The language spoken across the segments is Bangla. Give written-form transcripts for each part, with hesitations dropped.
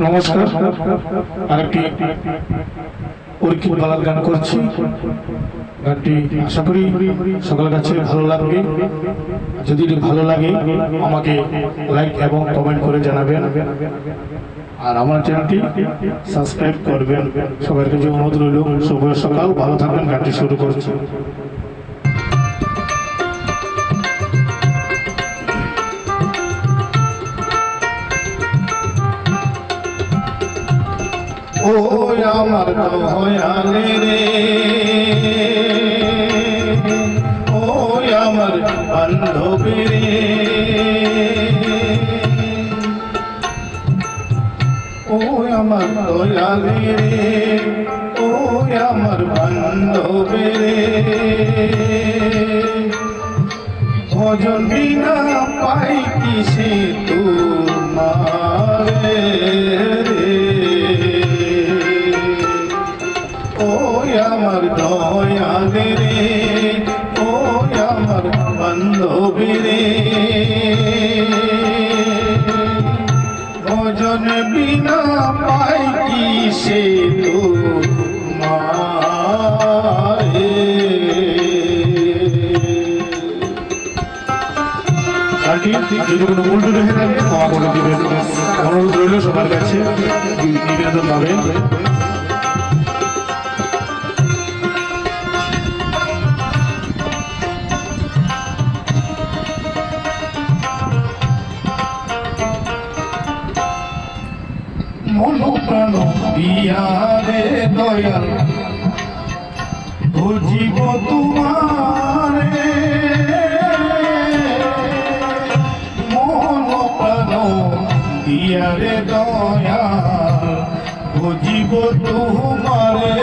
নমস্কার। আরেকটি পরীক্ষিত বালার গান করছি। গানটি আশা করি সকলের কাছে ভালো লাগবে। যদি ভালো লাগে আমাকে লাইক এবং কমেন্ট করে জানাবেন, আর আমার চ্যানেলটি সাবস্ক্রাইব করবেন। সবার কাছে অনুরোধ রইল। শুভ সকাল, ভালো থাকবেন। গানটি শুরু করছি। ও আমার দয়ালে রে, ও আমার বান্ধবী রে, ও আমার দয়ালে রে, ও আমার বান্ধবী রে, ভজন বিনা পাই কিসে তোমারে রে, ও আমার দয়ালে রে, ও আমার বান্ধবী রে, ভজন বিনা পাই কিসে তোমারে। যদি কোনো ভুল টুটি হয়ে থাকে ক্ষমা করে দিবেন। অনুরোধ রইল সবার কাছে নিবেদন পাবেন। মন প্রাণ দিয়া রে দয়াল বুঝিব তোমারে, মন প্রাণ দিয়া রে দয়াল বুঝিব তোমারে,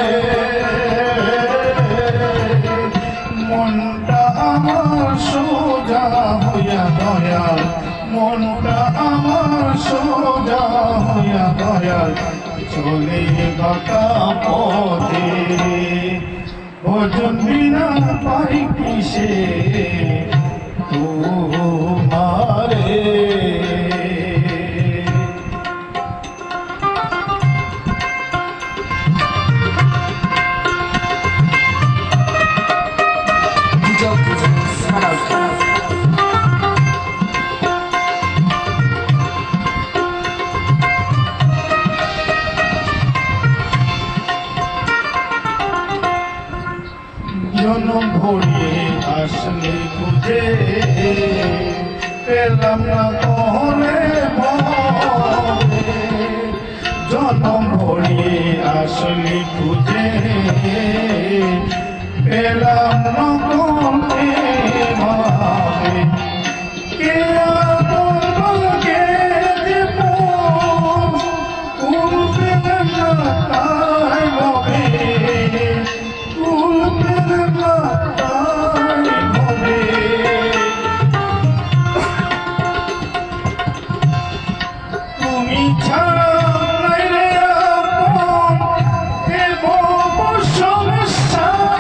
মনটা আমার সোজা হইয়া দয়াল, মনটা আমার সোজা হইয়া দয়াল চলে গতা পথে, ভজন বিনা পাই কিসে তোমারে। জনম ভরিয়ে আসলে খুঁজে পেলাম না কহলে ভরে, জনম ভরিয়ে আসলে খুঁজে পেলাম না কহলে ভাবে, কে আপনাকে দেব কোন পেলাম না তাই ভাবে, তুমি ছাড়া নাই রে আপন এ ভব সংসারে,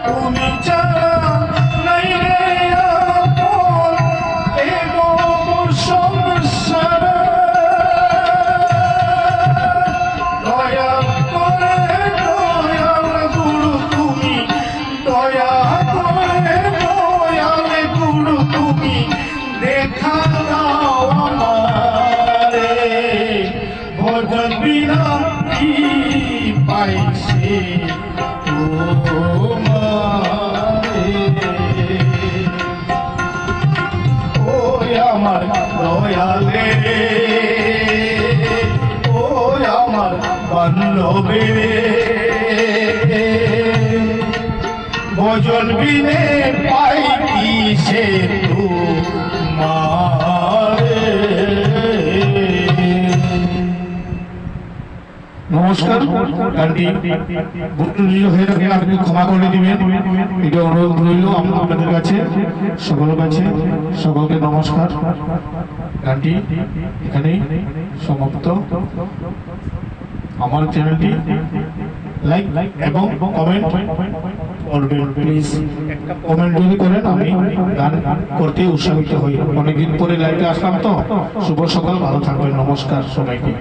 তুমি ছাড়া নাই রে আপন এ ভব সংসারে, দয়া করে দয়াল গুরু তুমি, দয়া করে দয়াল গুরু তুমি দেখা দাও আমারে, ভজন বিনা কি পাইছি তোমারে, ও আমার দয়ালে রে, ও আমার বান্ধবী রে, ভজন বিনে পাই কিসে তোমারে। নমস্কার। গানটি ভুল হয়ে থাকে আপনি ক্ষমা করে দিবেন, এটা অনুরোধ রইল আপনাদের কাছে, সকলের কাছে। সকলকে নমস্কার। গানটি এখানেই সমাপ্ত। আমার চ্যানেলটি লাইক এবং কমেন্ট করবেন প্লিজ। একটা কমেন্ট যদি করেন আমি গান করতে উৎসাহিত হই। অনেকদিন পরে লাইভে আসলাম তো। শুভ সকাল, ভালো থাকবেন, নমস্কার সবাইকে।